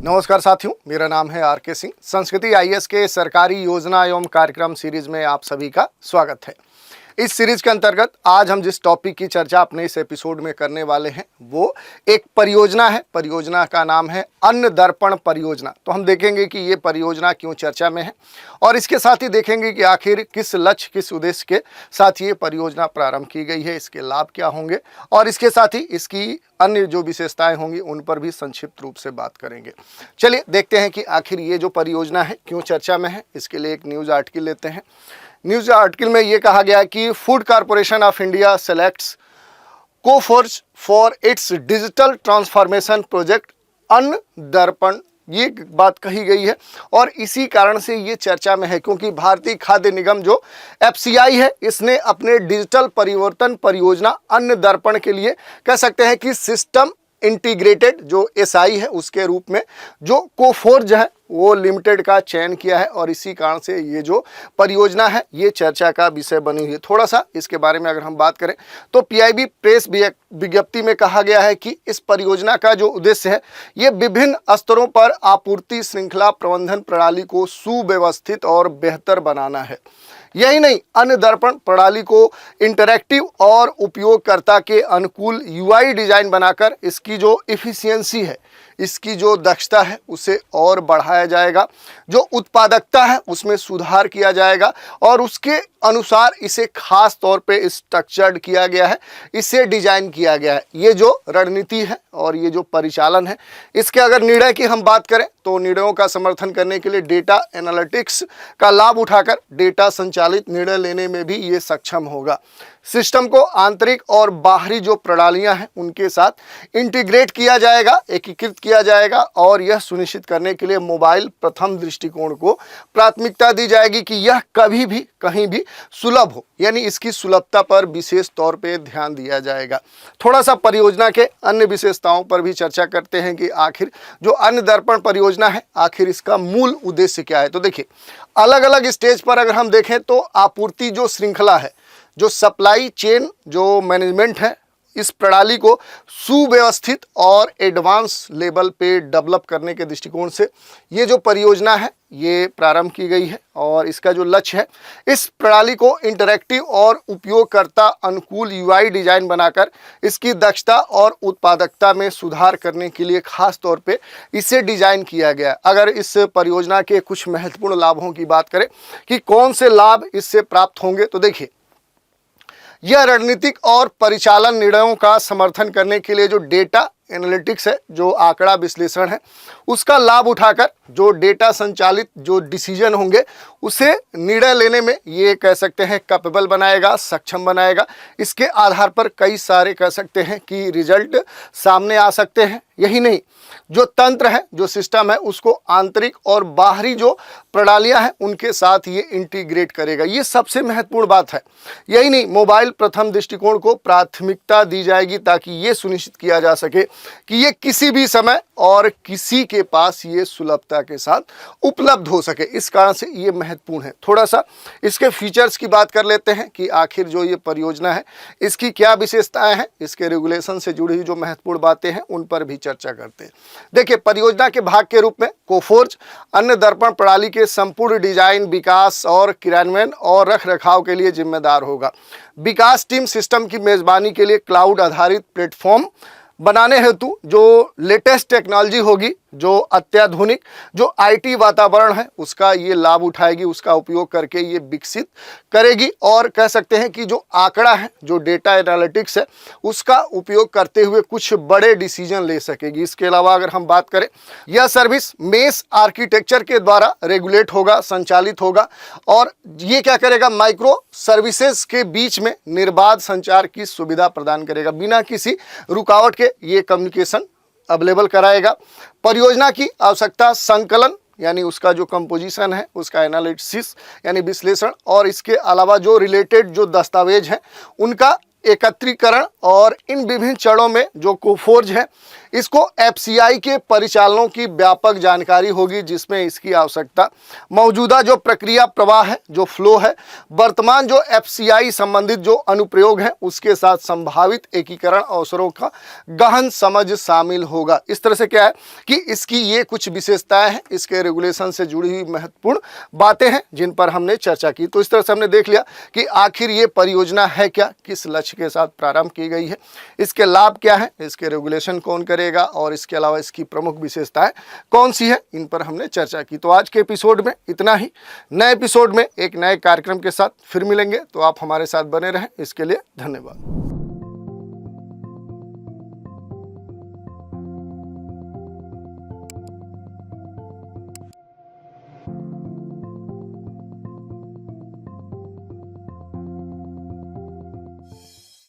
नमस्कार साथियों, मेरा नाम है आर.के. सिंह। संस्कृति आईएएस के सरकारी योजना एवं कार्यक्रम सीरीज में आप सभी का स्वागत है। इस सीरीज के अंतर्गत आज हम जिस टॉपिक की चर्चा अपने इस एपिसोड में करने वाले हैं वो एक परियोजना है। परियोजना का नाम है अन्न दर्पण परियोजना। तो हम देखेंगे कि ये परियोजना क्यों चर्चा में है और इसके साथ ही देखेंगे कि आखिर किस लक्ष्य, किस उद्देश्य के साथ ये परियोजना प्रारंभ की गई है, इसके लाभ क्या होंगे और इसके साथ ही इसकी अन्य जो विशेषताएं होंगी उन पर भी संक्षिप्त रूप से बात करेंगे। चलिए देखते हैं कि आखिर ये जो परियोजना है क्यों चर्चा में है। इसके लिए एक न्यूज़ आर्टिकल लेते हैं। न्यूज़ आर्टिकल में ये कहा गया कि food corporation of India selects Coforge for its digital transformation project अन्न दर्पण, ये बात कही गई है और इसी कारण से ये चर्चा में है क्योंकि भारतीय खाद्य निगम जो एफसीआई है, इसने अपने डिजिटल परिवर्तन परियोजना अन्न दर्पण के लिए कह सकते हैं कि सिस्टम इंटीग्रेटेड जो एसआई है उसके रूप में जो कोफोर्ज है वो लिमिटेड का चयन किया है और इसी कारण से ये जो परियोजना है ये चर्चा का विषय बनी हुई है। थोड़ा सा इसके बारे में अगर हम बात करें तो पीआईबी प्रेस विज्ञप्ति में कहा गया है कि इस परियोजना का जो उद्देश्य है ये विभिन्न स्तरों पर आपूर्ति श्रृंखला प्रबंधन प्रणाली को सुव्यवस्थित और बेहतर बनाना है। यही नहीं, अन्न दर्पण प्रणाली को इंटरैक्टिव और उपयोगकर्ता के अनुकूल यूआई डिजाइन बनाकर इसकी जो इफिशियंसी है, इसकी जो दक्षता है उसे और बढ़ाया जाएगा, जो उत्पादकता है उसमें सुधार किया जाएगा और उसके अनुसार इसे खास तौर पे स्ट्रक्चर्ड किया गया है, इसे डिजाइन किया गया है। ये जो रणनीति है और ये जो परिचालन है, इसके अगर निर्णय की हम बात करें तो निर्णयों का समर्थन करने के लिए डेटा एनालिटिक्स का लाभ उठाकर डेटा संचालित निर्णय लेने में भी ये सक्षम होगा। सिस्टम को आंतरिक और बाहरी जो प्रणालियां हैं उनके साथ इंटीग्रेट किया जाएगा, एकीकृत किया जाएगा और यह सुनिश्चित करने के लिए मोबाइल प्रथम दृष्टिकोण को प्राथमिकता दी जाएगी कि यह कभी भी कहीं भी सुलभ हो, यानी इसकी सुलभता पर विशेष तौर पे ध्यान दिया जाएगा। थोड़ा सा परियोजना के अन्य विशेषताओं पर भी चर्चा करते हैं कि आखिर जो अन्न दर्पण परियोजना है आखिर इसका मूल उद्देश्य क्या है। तो देखिए, अलग अलग स्टेज पर अगर हम देखें तो आपूर्ति जो श्रृंखला है, जो सप्लाई चेन जो मैनेजमेंट है, इस प्रणाली को सुव्यवस्थित और एडवांस लेवल पे डेवलप करने के दृष्टिकोण से ये जो परियोजना है ये प्रारंभ की गई है और इसका जो लक्ष्य है इस प्रणाली को इंटरैक्टिव और उपयोगकर्ता अनुकूल यूआई डिजाइन बनाकर इसकी दक्षता और उत्पादकता में सुधार करने के लिए खास तौर पे इसे डिजाइन किया गया। अगर इस परियोजना के कुछ महत्वपूर्ण लाभों की बात करें कि कौन से लाभ इससे प्राप्त होंगे, तो देखिए, यह रणनीतिक और परिचालन निर्णयों का समर्थन करने के लिए जो डेटा एनालिटिक्स है, जो आंकड़ा विश्लेषण है, उसका लाभ उठाकर जो डेटा संचालित जो डिसीजन होंगे उसे निर्णय लेने में ये कह सकते हैं कैपेबल बनाएगा, सक्षम बनाएगा। इसके आधार पर कई सारे कह सकते हैं कि रिजल्ट सामने आ सकते हैं। यही नहीं, जो तंत्र है, जो सिस्टम है, उसको आंतरिक और बाहरी जो प्रणालियां हैं उनके साथ ये इंटीग्रेट करेगा। ये सबसे महत्वपूर्ण बात है। यही नहीं, मोबाइल प्रथम दृष्टिकोण को प्राथमिकता दी जाएगी ताकि ये सुनिश्चित किया जा सके कि ये किसी भी समय और किसी के पास ये सुलभता के साथ उपलब्ध हो सके। इस कारण से ये महत्वपूर्ण है। थोड़ा सा इसके फीचर्स की बात कर लेते हैं कि आखिर जो ये परियोजना है इसकी क्या विशेषताएं हैं, इसके रेगुलेशन से जुड़ी हुई जो महत्वपूर्ण बातें हैं उन पर भी चर्चा करते हैं। देखिए, परियोजना के भाग के रूप में कोफोर्ज अन्न दर्पण प्रणाली के संपूर्ण डिजाइन, विकास और क्रियान्वयन और रख रखाव के लिए जिम्मेदार होगा। विकास टीम सिस्टम की मेजबानी के लिए क्लाउड आधारित प्लेटफॉर्म बनाने हेतु जो लेटेस्ट टेक्नोलॉजी होगी, जो अत्याधुनिक जो आईटी वातावरण है उसका ये लाभ उठाएगी, उसका उपयोग करके ये विकसित करेगी और कह सकते हैं कि जो आंकड़ा है, जो डेटा एनालिटिक्स है, उसका उपयोग करते हुए कुछ बड़े डिसीजन ले सकेगी। इसके अलावा अगर हम बात करें, यह सर्विस मेश आर्किटेक्चर के द्वारा रेगुलेट होगा, संचालित होगा और ये क्या करेगा, माइक्रो सर्विसेज के बीच में निर्बाध संचार की सुविधा प्रदान करेगा। बिना किसी रुकावट के ये कम्युनिकेशन अवेलेबल कराएगा। परियोजना की आवश्यकता संकलन यानी उसका जो कंपोजिशन है, उसका एनालिसिस यानी विश्लेषण और इसके अलावा जो रिलेटेड जो दस्तावेज हैं उनका एकत्रीकरण और इन विभिन्न चरणों में जो कोफोर्ज है इसको एफसीआई के परिचालनों की व्यापक जानकारी होगी, जिसमें इसकी आवश्यकता, मौजूदा जो प्रक्रिया प्रवाह है, जो फ्लो है, वर्तमान जो एफसीआई संबंधित जो अनुप्रयोग है उसके साथ संभावित एकीकरण अवसरों का गहन समझ शामिल होगा। इस तरह से क्या है कि इसकी ये कुछ विशेषताएं हैं, इसके रेगुलेशन से जुड़ी हुई महत्वपूर्ण बातें हैं जिन पर हमने चर्चा की। तो इस तरह से हमने देख लिया कि आखिर ये परियोजना है क्या, किस लक्ष्य के साथ प्रारंभ की गई है, इसके लाभ क्या है, इसके रेगुलेशन कौन करेगा और इसके अलावा इसकी प्रमुख विशेषताएं कौन सी है, इन पर हमने चर्चा की। तो आज के एपिसोड में इतना ही। नए एपिसोड में एक नए कार्यक्रम के साथ फिर मिलेंगे, तो आप हमारे साथ बने रहें। इसके लिए धन्यवाद।